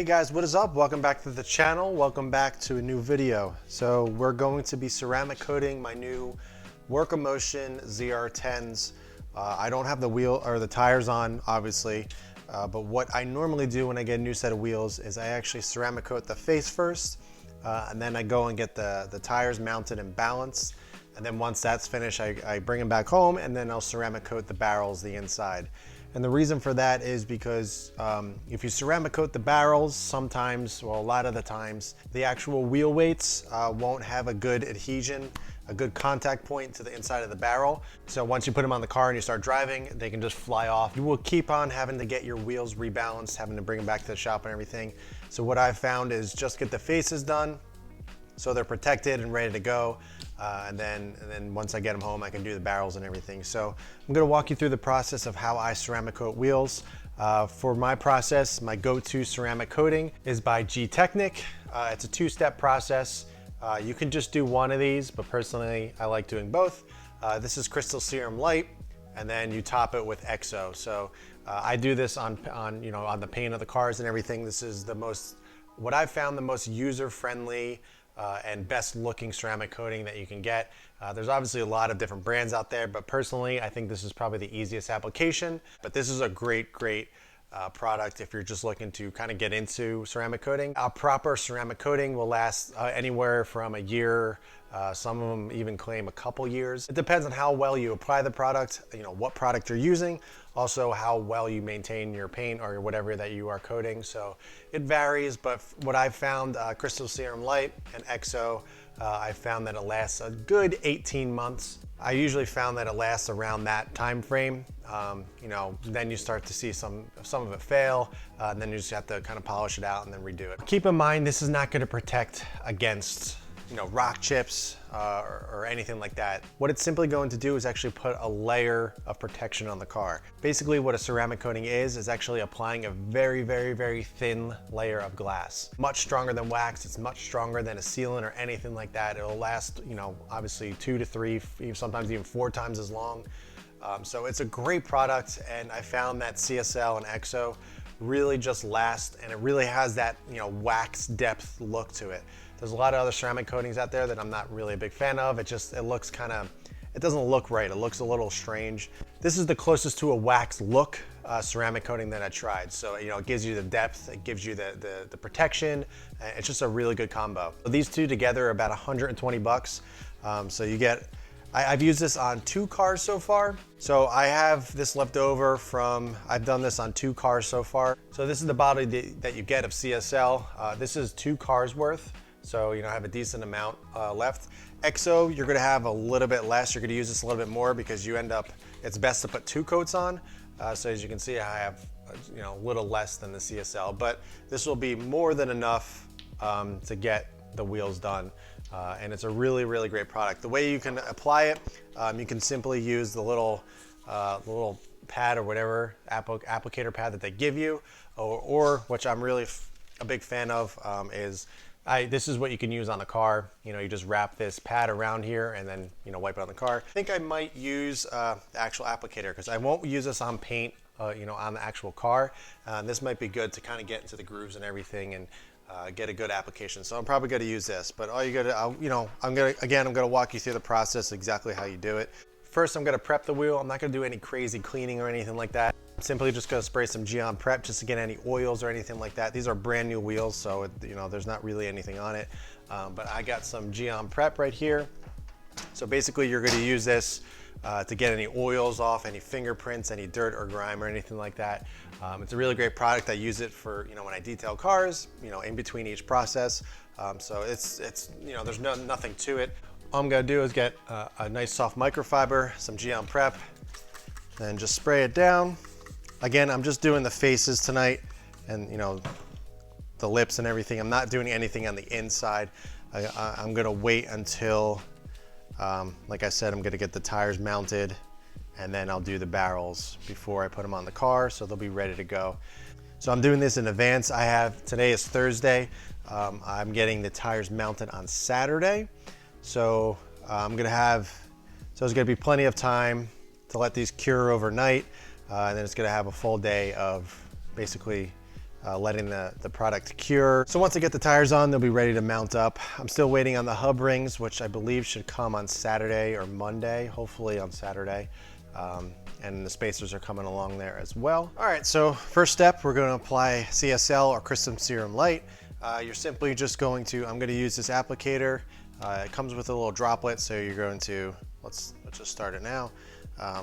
Hey guys, what is up? Welcome back to the channel. Welcome back to a new video. So we're going to be ceramic coating my new Work-O-Motion ZR10s. I don't have the wheel or the tires on, obviously, but what I normally do when I get a new set of wheels is I actually ceramic coat the face first, and then I go and get the tires mounted and balanced. And then once that's finished, I bring them back home, and then I'll ceramic coat the barrels, the inside. And the reason for that is because if you ceramic coat the barrels, sometimes, well, a lot of the times, the actual wheel weights won't have a good adhesion, a good contact point to the inside of the barrel. So once you put them on the car and you start driving, they can just fly off. You will keep on having to get your wheels rebalanced, having to bring them back to the shop and everything. So what I've found is just get the faces done so they're protected and ready to go. And then once I get them home, I can do the barrels and everything. So I'm gonna walk you through the process of how I ceramic coat wheels. For my process, my go-to ceramic coating is by Gtechniq. It's a two-step process. You can just do one of these, but personally, I like doing both. This is Crystal Serum Light, and then you top it with Exo. So I do this on the paint of the cars and everything. This is what I've found the most user-friendly and best looking ceramic coating that you can get. There's obviously a lot of different brands out there, but personally I think this is probably the easiest application. But this is a great product if you're just looking to kind of get into ceramic coating. A proper ceramic coating will last anywhere from a year. Some of them even claim a couple years. It depends on how well you apply the product, what product you're using, also how well you maintain your paint or whatever that you are coating. So it varies, but what I've found, Crystal Serum Light and Exo, I found that it lasts a good 18 months. I usually found that it lasts around that time frame. Then you start to see some of it fail, and then you just have to kind of polish it out and then redo it. Keep in mind, this is not going to protect against rock chips or anything like that. What it's simply going to do is actually put a layer of protection on the car. Basically what a ceramic coating is actually applying a very thin layer of glass. Much stronger than wax, it's much stronger than a sealant or anything like that. It'll last, obviously 2 to 3, sometimes even 4 times as long. So it's a great product, and I found that CSL and Exo really just last, and it really has that wax depth look to it. There's a lot of other ceramic coatings out there that I'm not really a big fan of. It looks it doesn't look right. It looks a little strange. This is the closest to a wax look ceramic coating that I tried. So it gives you the depth, it gives you the protection. It's just a really good combo. So these two together are about 120 bucks. So you get, I've used this on 2 cars so far. So I have this left over I've done this on 2 cars so far. So this is the bottle that you get of CSL. This is 2 cars worth. So I have a decent amount left. Exo, you're gonna have a little bit less. You're gonna use this a little bit more because it's best to put 2 coats on. So as you can see, I have a little less than the CSL, but this will be more than enough to get the wheels done. And it's a really great product. The way you can apply it, you can simply use the little pad or whatever, applicator pad that they give you, or which I'm really a big fan of, is this is what you can use on the car. You just wrap this pad around here and then wipe it on the car. I think I might use the actual applicator because I won't use this on paint, on the actual car. This might be good to kind of get into the grooves and everything and get a good application. So I'm probably going to use this, but all you got to, I'm going to walk you through the process, exactly how you do it. First, I'm going to prep the wheel. I'm not going to do any crazy cleaning or anything like that. I'm simply just going to spray some Geon Prep just to get any oils or anything like that. These are brand new wheels, so there's not really anything on it. But I got some Geon Prep right here. So basically, you're going to use this to get any oils off, any fingerprints, any dirt or grime or anything like that. It's a really great product. I use it for when I detail cars, in between each process. So it's there's nothing to it. All I'm gonna do is get a nice soft microfiber, some Geon Prep, and just spray it down. Again, I'm just doing the faces tonight and the lips and everything. I'm not doing anything on the inside. I'm gonna wait until, like I said, I'm gonna get the tires mounted, and then I'll do the barrels before I put them on the car, so they'll be ready to go. So I'm doing this in advance. Today is Thursday. I'm getting the tires mounted on Saturday. So there's gonna be plenty of time to let these cure overnight. And then it's gonna have a full day of basically letting the product cure. So once I get the tires on, they'll be ready to mount up. I'm still waiting on the hub rings, which I believe should come on Saturday or Monday, hopefully on Saturday. And the spacers are coming along there as well. All right, so first step, we're gonna apply CSL or Crystal Serum Light. You're simply just going to, I'm gonna use this applicator. It comes with a little droplet, so you're going to, let's just start it now.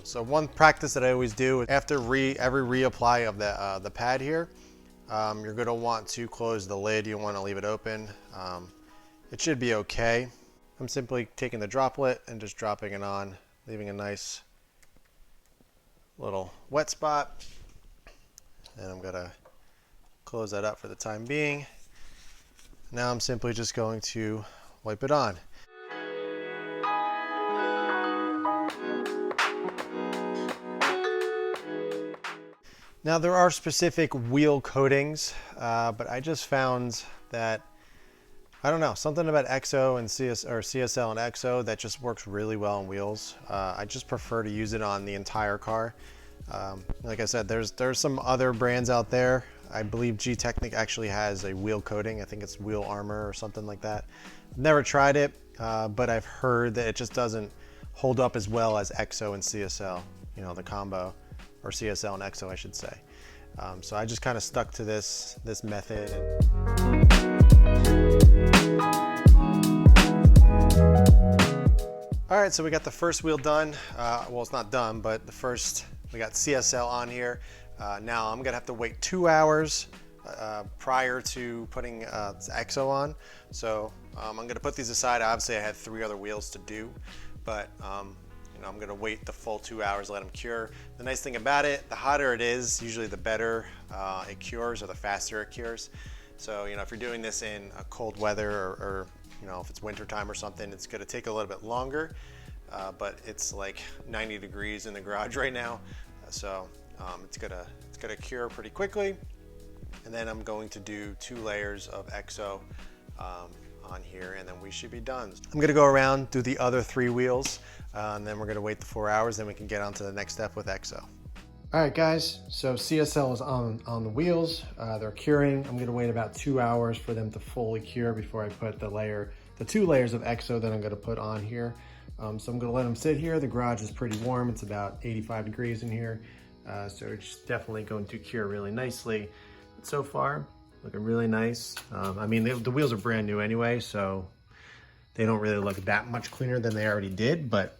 So one practice that I always do, after every reapply of the pad here, you're gonna want to close the lid. You wanna leave it open. It should be okay. I'm simply taking the droplet and just dropping it on, leaving a nice little wet spot. And I'm gonna close that up for the time being. Now I'm simply just going to wipe it on. Now there are specific wheel coatings, but I just found that, I don't know, something about Exo and CSL and Exo that just works really well on wheels. I just prefer to use it on the entire car. Like I said, there's some other brands out there. I believe Gtechniq actually has a wheel coating. I think it's wheel armor or something like that. Never tried it, but I've heard that it just doesn't hold up as well as Exo and CSL, you know, the combo, or CSL and Exo, I should say. So I just kind of stuck to this method. All right, so we got the first wheel done. Well, it's not done, but we got CSL on here. Now I'm gonna have to wait 2 hours prior to putting Exo on. So I'm gonna put these aside. Obviously I had 3 other wheels to do, but you know, I'm gonna wait the full 2 hours, let them cure. The nice thing about it, the hotter it is, usually the better it cures, or the faster it cures. So, you know, if you're doing this in a cold weather, or you know, if it's winter time or something, it's gonna take a little bit longer, but it's like 90 degrees in the garage right now. So it's gonna cure pretty quickly. And then I'm going to do 2 layers of Exo on here, and then we should be done. I'm gonna go around, do the other 3 wheels, and then we're gonna wait the 4 hours, then we can get on to the next step with Exo. All right, guys, so CSL is on the wheels. They're curing. I'm gonna wait about 2 hours for them to fully cure before I put the 2 layers of Exo that I'm gonna put on here. So I'm gonna let them sit here. The garage is pretty warm. It's about 85 degrees in here. So it's definitely going to cure really nicely. But so far, looking really nice. I mean, the wheels are brand new anyway, so they don't really look that much cleaner than they already did, but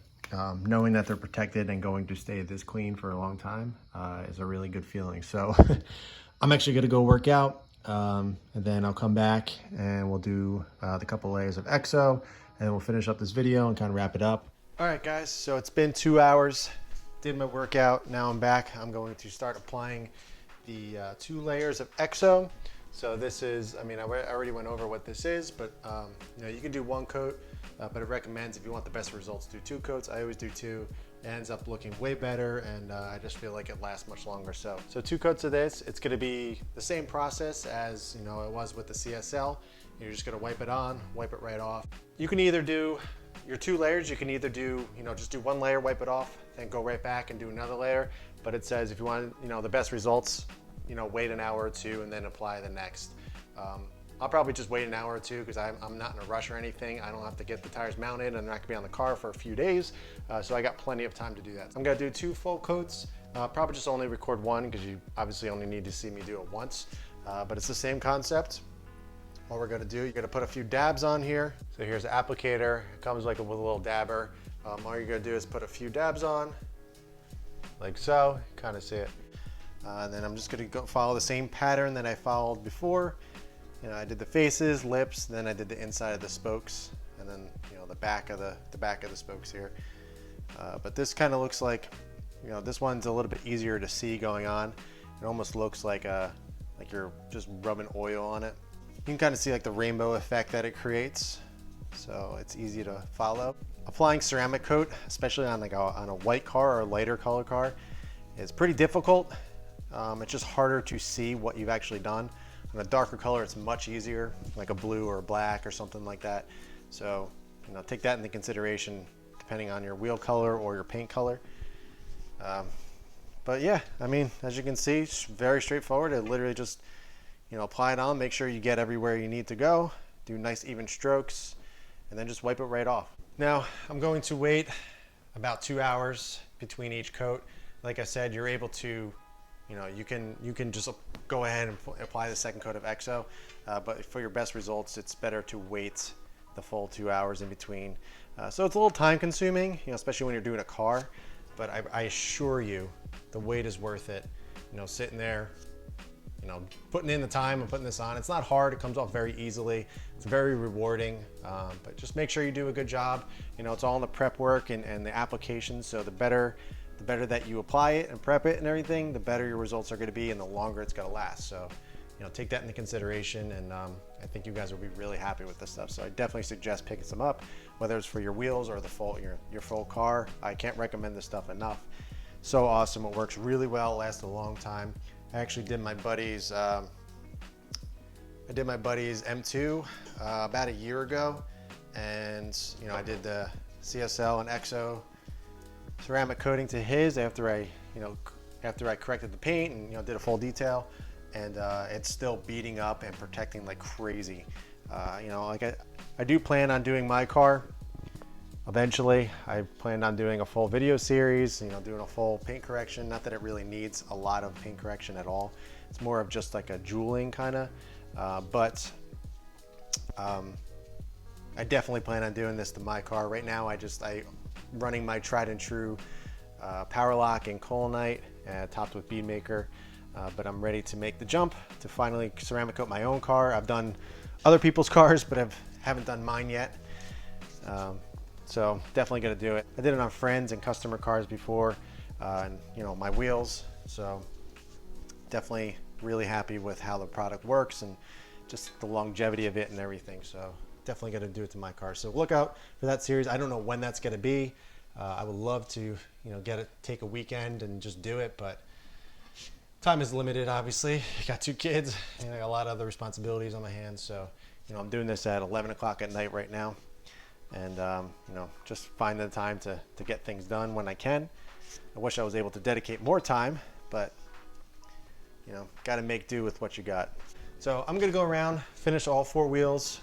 knowing that they're protected and going to stay this clean for a long time is a really good feeling. So I'm actually gonna go work out, and then I'll come back and we'll do the couple layers of Exo, and we'll finish up this video and kind of wrap it up. All right, guys, so it's been 2 hours. Did my workout, now I'm back. I'm going to start applying the 2 layers of Exo. So this is, I mean, I already went over what this is, but you know, you can do 1 coat, but it recommends, if you want the best results, do 2 coats. I always do 2. It ends up looking way better, and I just feel like it lasts much longer. So 2 coats of this. It's gonna be the same process as, you know, it was with the CSL. You're just gonna wipe it on, wipe it right off. You can either do your 2 layers, you can either do, you know, just do 1 layer, wipe it off, then go right back and do another layer. But it says if you want, you know, the best results, you know, wait an hour or 2 and then apply the next. I'll probably just wait an hour or 2 because I'm not in a rush or anything. I don't have to get the tires mounted. I'm not gonna be on the car for a few days. So I got plenty of time to do that. I'm gonna do 2 full coats. Probably just only record 1 because you obviously only need to see me do it once. But it's the same concept. What we're gonna do, you're gonna put a few dabs on here. So here's the applicator. It comes like with a little dabber. All you're gonna do is put a few dabs on, like so. Kind of see it. And then I'm just gonna go follow the same pattern that I followed before. You know, I did the faces, lips, then I did the inside of the spokes, and then, you know, the back of the spokes here. But this kind of looks like, you know, this one's a little bit easier to see going on. It almost looks like you're just rubbing oil on it. You can kind of see like the rainbow effect that it creates, so it's easy to follow. Applying ceramic coat, especially on like on a white car or a lighter color car, is pretty difficult. It's just harder to see what you've actually done. On a darker color, it's much easier, like a blue or a black or something like that. So, you know, take that into consideration depending on your wheel color or your paint color. But yeah, I mean, as you can see, it's very straightforward. It literally just, apply it on, make sure you get everywhere you need to go, do nice even strokes, and then just wipe it right off. Now, I'm going to wait about 2 hours between each coat. Like I said, you're able to, you can just go ahead and apply the second coat of Exo, but for your best results, it's better to wait the full 2 hours in between. So it's a little time consuming, especially when you're doing a car, but I assure you the wait is worth it. Sitting there, putting in the time and putting this on. It's not hard, it comes off very easily. It's very rewarding, but just make sure you do a good job. It's all in the prep work and the application, so the better that you apply it and prep it and everything, the better your results are gonna be and the longer it's gonna last. So, take that into consideration, and I think you guys will be really happy with this stuff. So I definitely suggest picking some up, whether it's for your wheels or your full car. I can't recommend this stuff enough. So awesome, it works really well, lasts a long time. I actually did my buddy's M2 about a year ago, and I did the CSL and Exo ceramic coating to his after I corrected the paint and did a full detail, and it's still beating up and protecting like crazy. I do plan on doing my car eventually. I planned on doing a full video series, doing a full paint correction. Not that it really needs a lot of paint correction at all. It's more of just like a jeweling kind of, but I definitely plan on doing this to my car. Right now, I running my tried and true Power Lock and Colonite, topped with bead maker, but I'm ready to make the jump to finally ceramic coat my own car. I've done other people's cars, but I haven't done mine yet. So definitely gonna do it. I did it on friends and customer cars before, and my wheels. So definitely really happy with how the product works and just the longevity of it and everything. So definitely gonna do it to my car. So look out for that series. I don't know when that's gonna be. I would love to, take a weekend and just do it, but time is limited, obviously. I got 2 kids and I got a lot of other responsibilities on my hands. So, I'm doing this at 11 o'clock at night right now. And, just finding the time to get things done when I can. I wish I was able to dedicate more time, but, got to make do with what you got. So I'm going to go around, finish all 4 wheels.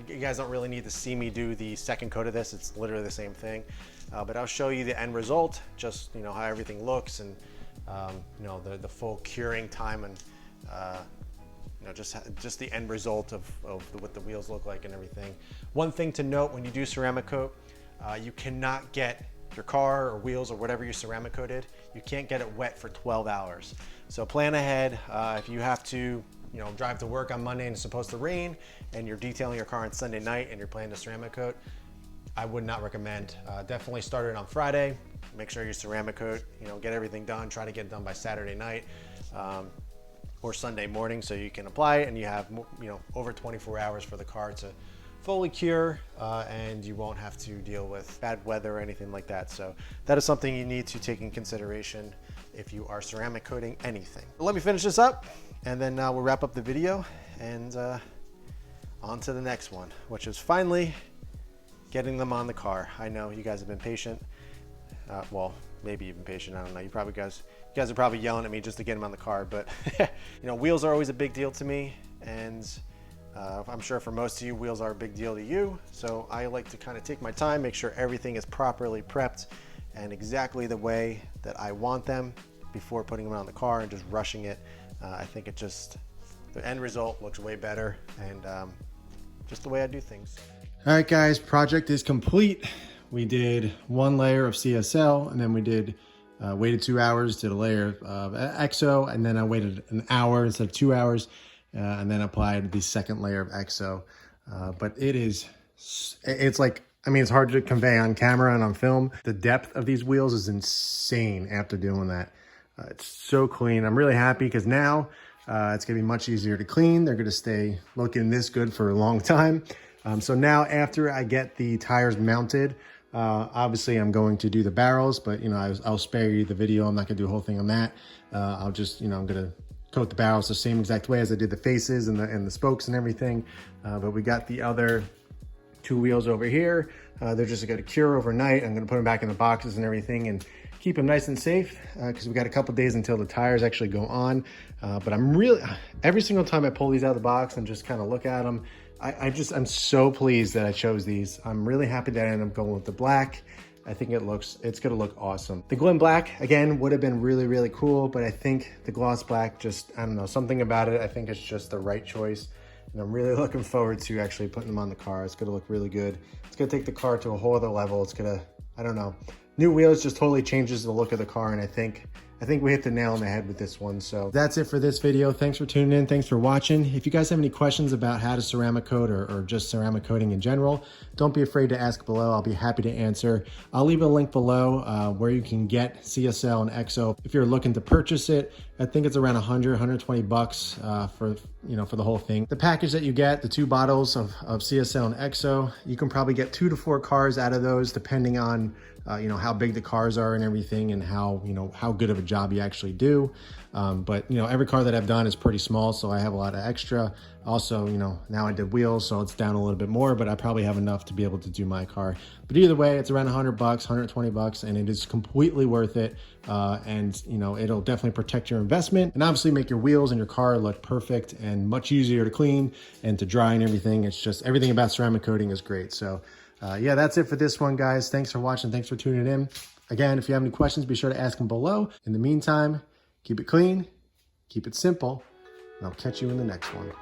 You guys don't really need to see me do the second coat of this. It's literally the same thing. But I'll show you the end result, just, how everything looks, and, the full curing time, and, just the end result of what the wheels look like and everything. One thing to note when you do ceramic coat, you cannot get your car or wheels or whatever you ceramic coated, you can't get it wet for 12 hours. So plan ahead. If you have to, drive to work on Monday and it's supposed to rain, and you're detailing your car on Sunday night and you're planning to ceramic coat, I would not recommend. Definitely start it on Friday. Make sure you ceramic coat, get everything done. Try to get it done by Saturday night. Or Sunday morning, so you can apply it and you have over 24 hours for the car to fully cure, and you won't have to deal with bad weather or anything like that. So that is something you need to take in consideration if you are ceramic coating anything. Let me finish this up, and then we'll wrap up the video and on to the next one, which is finally getting them on the car. I know you guys have been patient. Well, maybe even patient, I don't know. You guys are probably yelling at me just to get them on the car, but wheels are always a big deal to me, and I'm sure for most of you, wheels are a big deal to you. So I like to kind of take my time, make sure everything is properly prepped and exactly the way that I want them before putting them on the car and just rushing it. I think the end result looks way better, and just the way I do things. All right, guys, project is complete. We did 1 layer of CSL, and then we waited 2 hours, did a layer of Exo, and then I waited an hour instead of 2 hours, and then applied the second layer of Exo. But it's like, it's hard to convey on camera and on film. The depth of these wheels is insane after doing that. It's so clean. I'm really happy because now it's gonna be much easier to clean. They're gonna stay looking this good for a long time. So now after I get the tires mounted, obviously I'm going to do the barrels, but I'll spare you the video. I'm not gonna do a whole thing on that. I'll just, I'm gonna coat the barrels the same exact way as I did the faces and the spokes and everything. But we got the other 2 wheels over here. They're just gonna cure overnight. I'm gonna put them back in the boxes and everything and keep them nice and safe because we got a couple days until the tires actually go on. But every single time I pull these out of the box and just kind of look at them, I'm so pleased that I chose these. I'm really happy that I ended up going with the black. I think it's gonna look awesome. The Glen Black, again, would have been really, really cool, but I think the gloss black, just, I don't know, something about it, I think it's just the right choice. And I'm really looking forward to actually putting them on the car. It's gonna look really good. It's gonna take the car to a whole other level. It's gonna, I don't know. New wheels just totally changes the look of the car, and I think we hit the nail on the head with this one. So that's it for this video. Thanks for tuning in. Thanks for watching. If you guys have any questions about how to ceramic coat or just ceramic coating in general, don't be afraid to ask below. I'll be happy to answer. I'll leave a link below where you can get CSL and Exo. If you're looking to purchase it, I think it's around 120 bucks for the whole thing. The package that you get, the 2 bottles of CSL and Exo, you can probably get 2 to 4 cars out of those, depending on how big the cars are and everything, and how good of a job you actually do. But every car that I've done is pretty small, so I have a lot of extra. Also, now I did wheels, so it's down a little bit more, but I probably have enough to be able to do my car. But either way, it's around 100 bucks, 120 bucks, and it is completely worth it. And it'll definitely protect your investment and obviously make your wheels and your car look perfect and much easier to clean and to dry and everything. It's just, everything about ceramic coating is great. So yeah, that's it for this one, guys. Thanks for watching. Thanks for tuning in. Again, if you have any questions, be sure to ask them below. In the meantime, keep it clean, keep it simple, and I'll catch you in the next one.